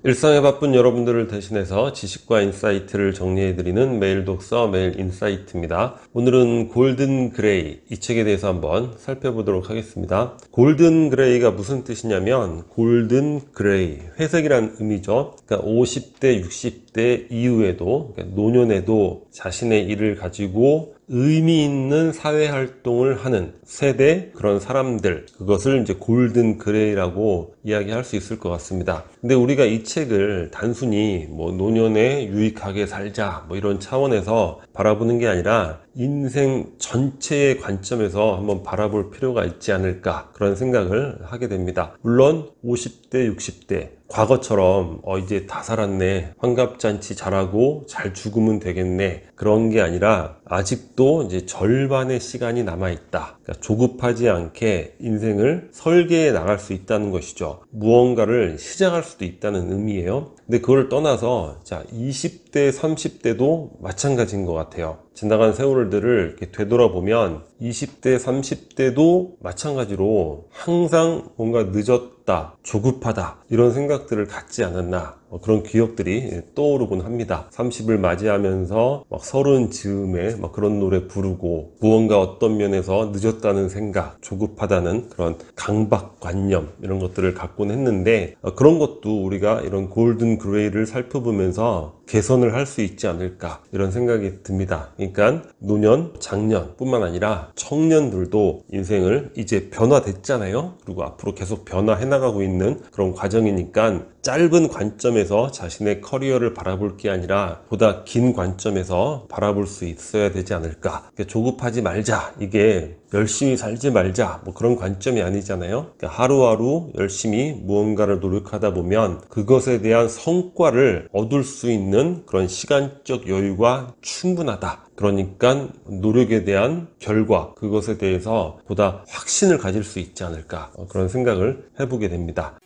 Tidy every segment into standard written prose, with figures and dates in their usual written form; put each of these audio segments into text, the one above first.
일상에 바쁜 여러분들을 대신해서 지식과 인사이트를 정리해드리는 매일 독서 매일 인사이트입니다. 오늘은 골든 그레이, 이 책에 대해서 한번 살펴보도록 하겠습니다. 골든 그레이가 무슨 뜻이냐면 골든 그레이, 회색이란 의미죠. 그러니까 50대, 60대 이후에도, 그러니까 노년에도 자신의 일을 가지고 의미 있는 사회 활동을 하는 세대, 그런 사람들, 그것을 이제 골든 그레이라고 이야기할 수 있을 것 같습니다. 근데 우리가 이 책을 단순히 노년에 유익하게 살자 이런 차원에서 바라보는 게 아니라 인생 전체의 관점에서 한번 바라볼 필요가 있지 않을까, 그런 생각을 하게 됩니다. 물론 50대, 60대 과거처럼 이제 다 살았네, 환갑잔치 잘하고 잘 죽으면 되겠네, 그런 게 아니라 아직도 이제 절반의 시간이 남아있다. 그러니까 조급하지 않게 인생을 설계해 나갈 수 있다는 것이죠. 무언가를 시작할 수도 있다는 의미예요. 근데 그걸 떠나서 20대, 30대도 마찬가지인 것 같아요. 지나간 세월들을 이렇게 되돌아보면 20대, 30대도 마찬가지로 항상 뭔가 늦었다, 조급하다, 이런 생각들을 갖지 않았나, 그런 기억들이 떠오르곤 합니다. 30을 맞이하면서 서른 즈음에 그런 노래 부르고, 무언가 어떤 면에서 늦었다는 생각, 조급하다는 그런 강박관념, 이런 것들을 갖곤 했는데, 그런 것도 우리가 이런 골든 그레이를 살펴보면서 개선을 할 수 있지 않을까, 이런 생각이 듭니다. 그러니까 노년, 장년 뿐만 아니라 청년들도 인생을 이제 변화됐잖아요. 그리고 앞으로 계속 변화해 나가고 있는 그런 과정이니까 짧은 관점에서 자신의 커리어를 바라볼 게 아니라 보다 긴 관점에서 바라볼 수 있어야 되지 않을까. 조급하지 말자, 이게 열심히 살지 말자, 그런 관점이 아니잖아요. 그러니까 하루하루 열심히 무언가를 노력하다 보면 그것에 대한 성과를 얻을 수 있는 그런 시간적 여유가 충분하다. 그러니까 노력에 대한 결과, 그것에 대해서 보다 확신을 가질 수 있지 않을까, 그런 생각을 해보게 됩니다.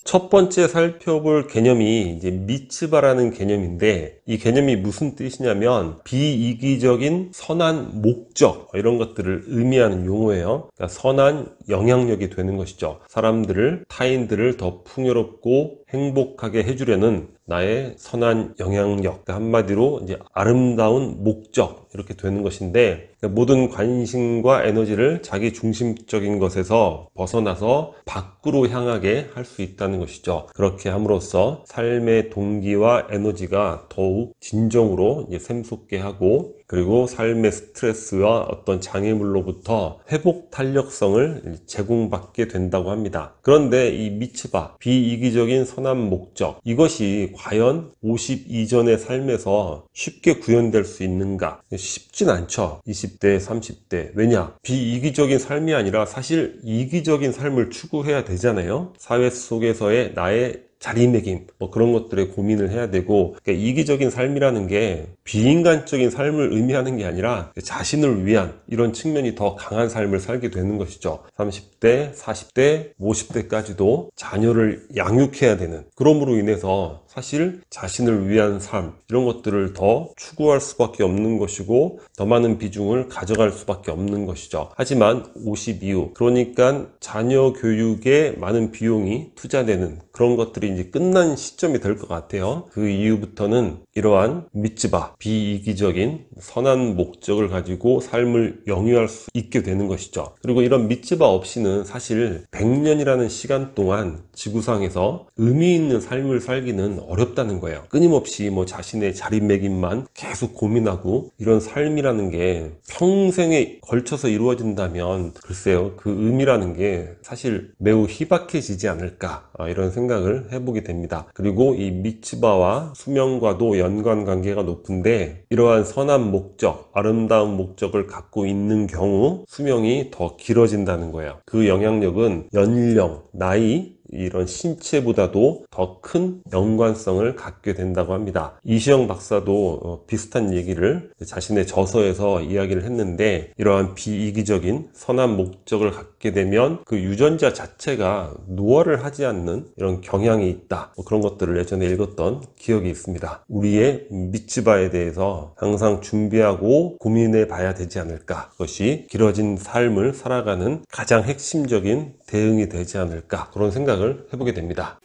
첫 번째 살펴볼 개념이 이제 미츠바라는 개념인데, 이 개념이 무슨 뜻이냐면 비이기적인 선한 목적, 이런 것들을 의미하는 용어예요. 그러니까 선한 영향력이 되는 것이죠. 사람들을, 타인들을 더 풍요롭고 행복하게 해주려는 나의 선한 영향력, 한마디로 이제 아름다운 목적, 이렇게 되는 것인데, 모든 관심과 에너지를 자기 중심적인 것에서 벗어나서 밖으로 향하게 할 수 있다는 것이죠. 그렇게 함으로써 삶의 동기와 에너지가 더욱 진정으로 샘솟게 하고, 그리고 삶의 스트레스와 어떤 장애물로부터 회복 탄력성을 제공받게 된다고 합니다. 그런데 이 미츠바, 비이기적인 선한 목적, 이것이 과연 50 이전의 삶에서 쉽게 구현될 수 있는가? 쉽진 않죠. 20대, 30대. 왜냐? 비이기적인 삶이 아니라 사실 이기적인 삶을 추구해야 되잖아요. 사회 속에서의 나의 자리매김, 그런 것들에 고민을 해야 되고, 그러니까 이기적인 삶이라는 게 비인간적인 삶을 의미하는 게 아니라 자신을 위한 이런 측면이 더 강한 삶을 살게 되는 것이죠. 30대, 40대, 50대까지도 자녀를 양육해야 되는, 그럼으로 인해서 사실 자신을 위한 삶, 이런 것들을 더 추구할 수밖에 없는 것이고, 더 많은 비중을 가져갈 수밖에 없는 것이죠. 하지만 50 이후, 그러니까 자녀 교육에 많은 비용이 투자되는 그런 것들이 이제 끝난 시점이 될 것 같아요. 그 이후부터는 이러한 미츠바, 비이기적인 선한 목적을 가지고 삶을 영위할 수 있게 되는 것이죠. 그리고 이런 미츠바 없이는 사실 100년이라는 시간 동안 지구상에서 의미 있는 삶을 살기는 어렵다는 거예요. 끊임없이 자신의 자리매김만 계속 고민하고, 이런 삶이라는 게 평생에 걸쳐서 이루어진다면 글쎄요, 그 의미라는 게 사실 매우 희박해지지 않을까, 이런 생각을 해보게 됩니다. 그리고 이 미츠바와 수명과도 연관관계가 높은데, 이러한 선한 목적, 아름다운 목적을 갖고 있는 경우 수명이 더 길어진다는 거예요. 그 영향력은 연령, 나이, 이런 신체보다도 더 큰 연관성을 갖게 된다고 합니다. 이시영 박사도 비슷한 얘기를 자신의 저서에서 이야기를 했는데, 이러한 비이기적인 선한 목적을 갖게 되면 그 유전자 자체가 노화를 하지 않는 이런 경향이 있다, 그런 것들을 예전에 읽었던 기억이 있습니다. 우리의 미츠바에 대해서 항상 준비하고 고민해 봐야 되지 않을까, 그것이 길어진 삶을 살아가는 가장 핵심적인 대응이 되지 않을까, 그런 생각을 해보게 됩니다.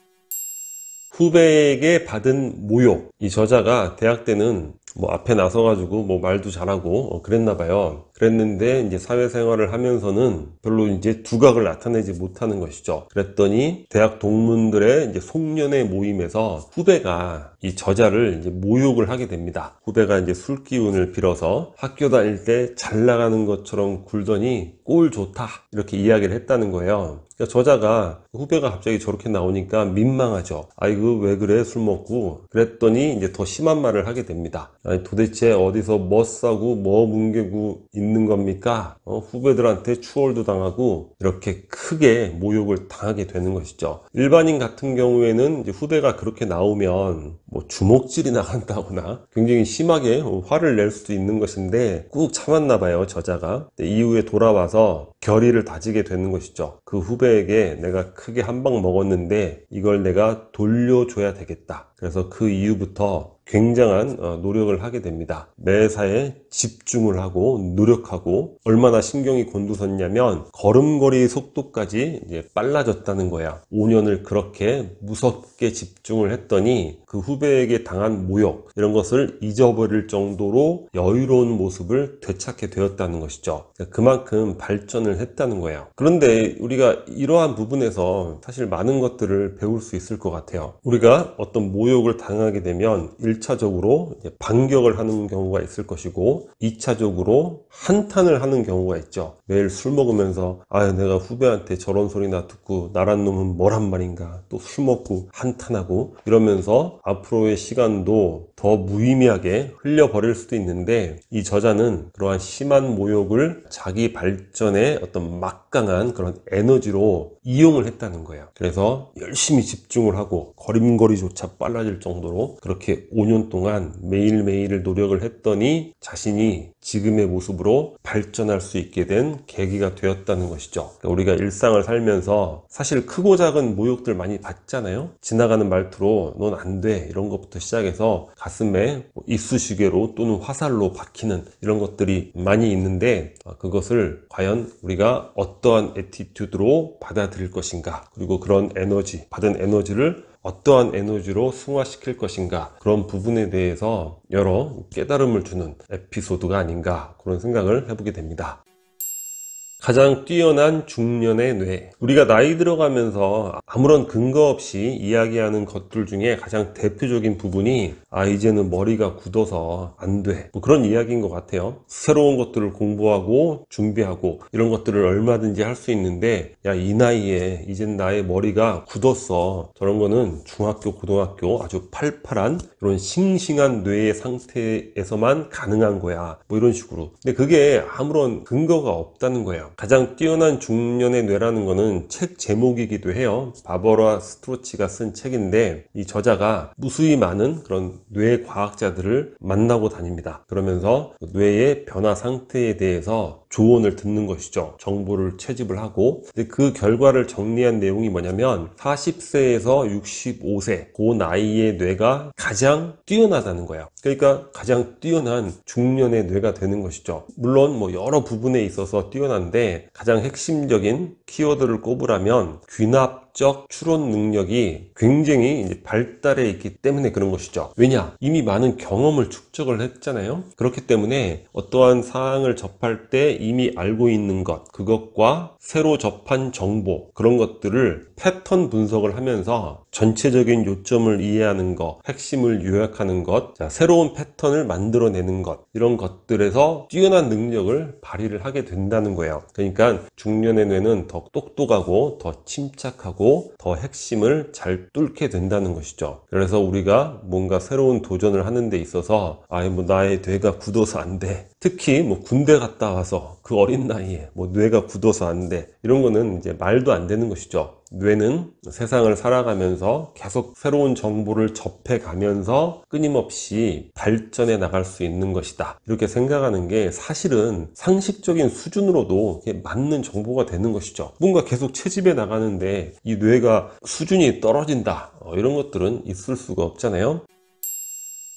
후배에게 받은 모욕. 이 저자가 대학 때는 뭐 앞에 나서가지고 뭐 말도 잘하고 그랬나 봐요. 그랬는데 이제 사회생활을 하면서는 별로 이제 두각을 나타내지 못하는 것이죠. 그랬더니 대학 동문들의 이제 송년회 모임에서 후배가 이 저자를 이제 모욕을 하게 됩니다. 후배가 이제 술 기운을 빌어서 학교 다닐 때 잘 나가는 것처럼 굴더니 꼴 좋다 이렇게 이야기를 했다는 거예요. 그러니까 저자가 후배가 갑자기 저렇게 나오니까 민망하죠. 아이고 왜 그래 술 먹고. 그랬더니 이제 더 심한 말을 하게 됩니다. 아니 도대체 어디서 뭐 싸고 뭐 뭉개고 있는 겁니까? 후배들한테 추월도 당하고 이렇게 크게 모욕을 당하게 되는 것이죠. 일반인 같은 경우에는 이제 후배가 그렇게 나오면 뭐 주먹질이 나간다거나 굉장히 심하게 화를 낼 수도 있는 것인데 꾹 참았나 봐요, 저자가. 이후에 돌아와서 결의를 다지게 되는 것이죠. 그 후배에게 내가 크게 한 방 먹었는데 이걸 내가 돌려줘야 되겠다. 그래서 그 이후부터 굉장한 노력을 하게 됩니다. 매사에 집중을 하고 노력하고 얼마나 신경이 곤두섰냐면 걸음걸이 속도까지 이제 빨라졌다는 거야. 5년을 그렇게 무섭게 집중을 했더니 그 후배에게 당한 모욕 이런 것을 잊어버릴 정도로 여유로운 모습을 되찾게 되었다는 것이죠. 그만큼 발전을 했다는 거예요. 그런데 우리가 이러한 부분에서 사실 많은 것들을 배울 수 있을 것 같아요. 우리가 어떤 모욕을 당하게 되면 1차적으로 반격을 하는 경우가 있을 것이고 2차적으로 한탄을 하는 경우가 있죠. 매일 술 먹으면서 내가 후배한테 저런 소리나 듣고 나란 놈은 뭐란 말인가 또 술 먹고 한탄하고 이러면서 앞으로의 시간도 더 무의미하게 흘려버릴 수도 있는데 이 저자는 그러한 심한 모욕을 자기 발전의 어떤 막강한 그런 에너지로 이용을 했다는 거예요. 그래서 열심히 집중을 하고 걸음걸이조차 빨라질 정도로 그렇게 5년 동안 매일매일 노력을 했더니 자신이 지금의 모습으로 발전할 수 있게 된 계기가 되었다는 것이죠. 우리가 일상을 살면서 사실 크고 작은 모욕들 많이 받잖아요. 지나가는 말투로 넌 안 돼 이런 것부터 시작해서 가슴에 이쑤시개로 또는 화살로 박히는 이런 것들이 많이 있는데 그것을 과연 우리가 어떠한 애티튜드로 받아들일 것인가, 그리고 그런 에너지, 받은 에너지를 어떠한 에너지로 승화시킬 것인가, 그런 부분에 대해서 여러 깨달음을 주는 에피소드가 아닌가 그런 생각을 해보게 됩니다. 가장 뛰어난 중년의 뇌. 우리가 나이 들어가면서 아무런 근거 없이 이야기하는 것들 중에 가장 대표적인 부분이 이제는 머리가 굳어서 안 돼, 뭐 그런 이야기인 것 같아요. 새로운 것들을 공부하고 준비하고 이런 것들을 얼마든지 할 수 있는데 이 나이에 이젠 나의 머리가 굳었어, 저런 거는 중학교 고등학교 아주 팔팔한 이런 싱싱한 뇌의 상태에서만 가능한 거야, 뭐 이런 식으로. 근데 그게 아무런 근거가 없다는 거예요. 가장 뛰어난 중년의 뇌라는 거는 책 제목이기도 해요. 바버라 스트로치가 쓴 책인데 이 저자가 무수히 많은 그런 뇌 과학자들을 만나고 다닙니다. 그러면서 뇌의 변화 상태에 대해서 조언을 듣는 것이죠. 정보를 채집을 하고. 근데 그 결과를 정리한 내용이 뭐냐면 40세에서 65세 그 나이의 뇌가 가장 뛰어나다는 거예요. 그러니까 가장 뛰어난 중년의 뇌가 되는 것이죠. 물론 뭐 여러 부분에 있어서 뛰어난데 가장 핵심적인 키워드를 꼽으라면 귀납적 추론 능력이 굉장히 이제 발달해 있기 때문에 그런 것이죠. 왜냐? 이미 많은 경험을 축적을 했잖아요. 그렇기 때문에 어떠한 사항을 접할 때 이미 알고 있는 것, 그것과 새로 접한 정보, 그런 것들을 패턴 분석을 하면서 전체적인 요점을 이해하는 것, 핵심을 요약하는 것, 새로운 패턴을 만들어내는 것, 이런 것들에서 뛰어난 능력을 발휘를 하게 된다는 거예요. 그러니까 중년의 뇌는 더 똑똑하고 더 침착하고 더 핵심을 잘 뚫게 된다는 것이죠. 그래서 우리가 뭔가 새로운 도전을 하는 데 있어서 나의 뇌가 굳어서 안 돼, 특히 뭐 군대 갔다 와서 그 어린 나이에 뭐 뇌가 굳어서 안 돼, 이런 거는 이제 말도 안 되는 것이죠. 뇌는 세상을 살아가면서 계속 새로운 정보를 접해가면서 끊임없이 발전해 나갈 수 있는 것이다, 이렇게 생각하는 게 사실은 상식적인 수준으로도 맞는 정보가 되는 것이죠. 뭔가 계속 채집해 나가는데 이 뇌가 수준이 떨어진다, 이런 것들은 있을 수가 없잖아요.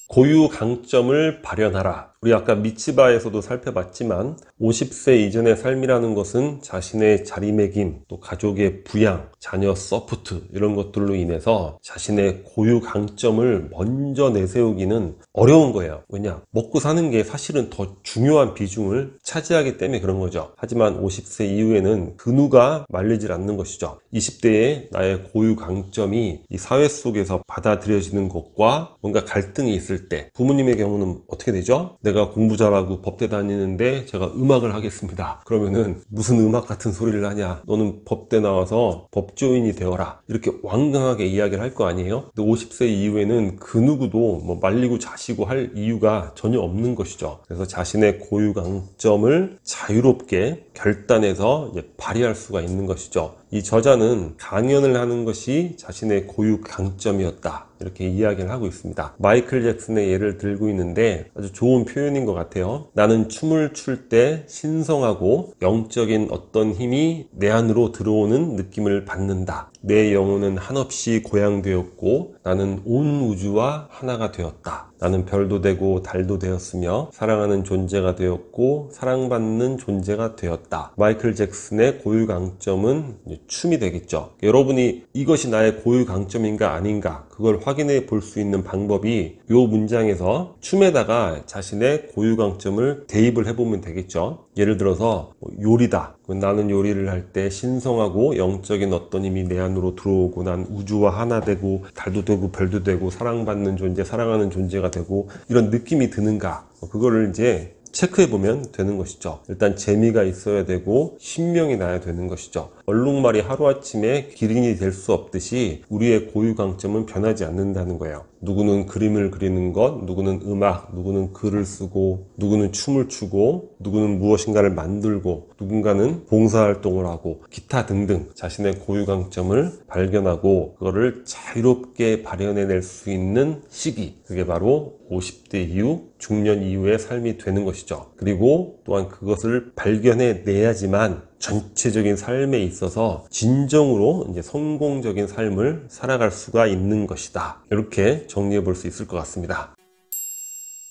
고유 강점을 발현하라. 우리 아까 미츠바에서도 살펴봤지만 50세 이전의 삶이라는 것은 자신의 자리매김, 또 가족의 부양, 자녀 서포트 이런 것들로 인해서 자신의 고유 강점을 먼저 내세우기는 어려운 거예요. 왜냐? 먹고 사는 게 사실은 더 중요한 비중을 차지하기 때문에 그런 거죠. 하지만 50세 이후에는 그 누가 말리질 않는 것이죠. 20대에 나의 고유 강점이 이 사회 속에서 받아들여지는 것과 뭔가 갈등이 있을 때, 부모님의 경우는 어떻게 되죠? 내가 공부 잘하고 법대 다니는데 제가 음악을 하겠습니다. 그러면은 무슨 음악 같은 소리를 하냐? 너는 법대 나와서 법조인이 되어라. 이렇게 완강하게 이야기를 할 거 아니에요? 근데 50세 이후에는 그 누구도 뭐 말리고 자시고 할 이유가 전혀 없는 것이죠. 그래서 자신의 고유 강점을 자유롭게 결단해서 이제 발휘할 수가 있는 것이죠. 이 저자는 강연을 하는 것이 자신의 고유 강점이었다, 이렇게 이야기를 하고 있습니다. 마이클 잭슨의 예를 들고 있는데 아주 좋은 표현인 것 같아요. 나는 춤을 출 때 신성하고 영적인 어떤 힘이 내 안으로 들어오는 느낌을 받는다. 내 영혼은 한없이 고양되었고 나는 온 우주와 하나가 되었다. 나는 별도 되고 달도 되었으며 사랑하는 존재가 되었고 사랑받는 존재가 되었다. 마이클 잭슨의 고유 강점은 춤이 되겠죠. 여러분이 이것이 나의 고유 강점인가 아닌가, 그걸 확인해 볼 수 있는 방법이 이 문장에서 춤에다가 자신의 고유 강점을 대입을 해보면 되겠죠. 예를 들어서 요리다. 나는 요리를 할 때 신성하고 영적인 어떤 힘이 내 안으로 들어오고 난 우주와 하나 되고 달도 되고 별도 되고 사랑받는 존재, 사랑하는 존재가 되고 이런 느낌이 드는가, 그거를 이제 체크해보면 되는 것이죠. 일단 재미가 있어야 되고 신명이 나야 되는 것이죠. 얼룩말이 하루아침에 기린이 될 수 없듯이 우리의 고유 강점은 변하지 않는다는 거예요. 누구는 그림을 그리는 것, 누구는 음악, 누구는 글을 쓰고, 누구는 춤을 추고, 누구는 무엇인가를 만들고, 누군가는 봉사활동을 하고, 기타 등등 자신의 고유 강점을 발견하고 그거를 자유롭게 발현해낼 수 있는 시기, 그게 바로 50대 이후, 중년 이후의 삶이 되는 것이죠. 그리고 또한 그것을 발견해내야지만 전체적인 삶에 있어서 진정으로 이제 성공적인 삶을 살아갈 수가 있는 것이다. 이렇게 정리해 볼 수 있을 것 같습니다.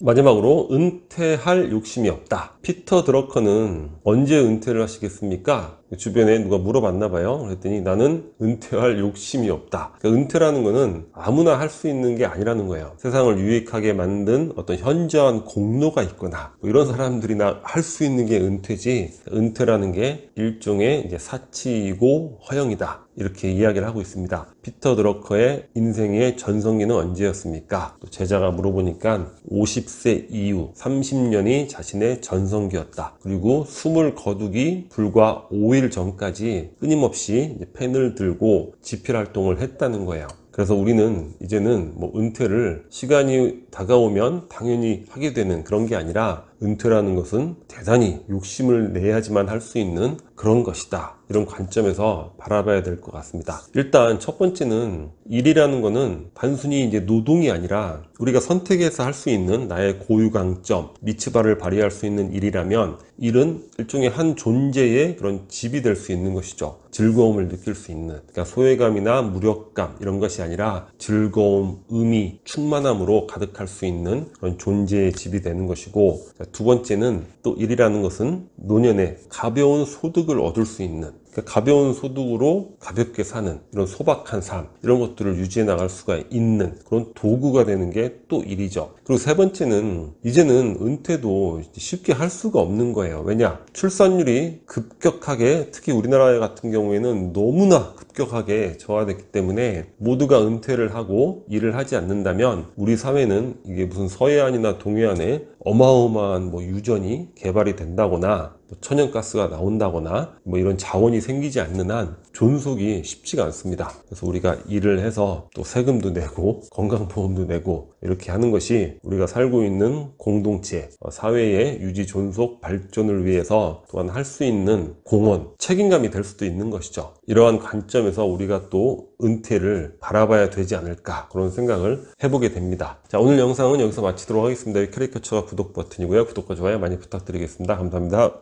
마지막으로 은퇴할 욕심이 없다. 피터 드러커는 언제 은퇴를 하시겠습니까? 주변에 누가 물어봤나 봐요. 그랬더니 나는 은퇴할 욕심이 없다. 그러니까 은퇴라는 거는 아무나 할 수 있는 게 아니라는 거예요. 세상을 유익하게 만든 어떤 현저한 공로가 있거나 뭐 이런 사람들이나 할 수 있는 게 은퇴지, 은퇴라는 게 일종의 이제 사치이고 허영이다, 이렇게 이야기를 하고 있습니다. 피터 드러커의 인생의 전성기는 언제였습니까? 또 제자가 물어보니까 50세 이후 30년이 자신의 전성기였다. 그리고 숨을 거두기 불과 5일 전까지 끊임없이 펜을 들고 집필 활동을 했다는 거예요. 그래서 우리는 이제는 뭐 은퇴를 시간이 다가오면 당연히 하게 되는 그런 게 아니라, 은퇴라는 것은 대단히 욕심을 내야지만 할 수 있는 그런 것이다, 이런 관점에서 바라봐야 될 것 같습니다. 일단 첫 번째는 일이라는 거는 단순히 이제 노동이 아니라 우리가 선택해서 할 수 있는 나의 고유 강점, 미츠바를 발휘할 수 있는 일이라면, 일은 일종의 한 존재의 그런 집이 될 수 있는 것이죠. 즐거움을 느낄 수 있는, 그러니까 소외감이나 무력감 이런 것이 아니라 즐거움, 의미, 충만함으로 가득할 수 있는 그런 존재의 집이 되는 것이고, 두 번째는 또 일이라는 것은 노년에 가벼운 소득을 얻을 수 있는, 그러니까 가벼운 소득으로 가볍게 사는 이런 소박한 삶, 이런 것들을 유지해 나갈 수가 있는 그런 도구가 되는 게 또 일이죠. 그리고 세 번째는 이제는 은퇴도 쉽게 할 수가 없는 거예요. 왜냐? 출산율이 급격하게, 특히 우리나라 같은 경우에는 너무나 급격하게 저하됐기 때문에 모두가 은퇴를 하고 일을 하지 않는다면 우리 사회는 이게 무슨 서해안이나 동해안에 어마어마한 뭐 유전이 개발이 된다거나 천연가스가 나온다거나 뭐 이런 자원이 생기지 않는 한 존속이 쉽지가 않습니다. 그래서 우리가 일을 해서 또 세금도 내고 건강보험도 내고 이렇게 하는 것이 우리가 살고 있는 공동체, 사회의 유지 존속 발전을 위해서 또한 할 수 있는 공헌, 책임감이 될 수도 있는 것이죠. 이러한 관점에서 우리가 또 은퇴를 바라봐야 되지 않을까, 그런 생각을 해보게 됩니다. 자, 오늘 영상은 여기서 마치도록 하겠습니다. 캐리커처가 구독 버튼이고요. 구독과 좋아요 많이 부탁드리겠습니다. 감사합니다.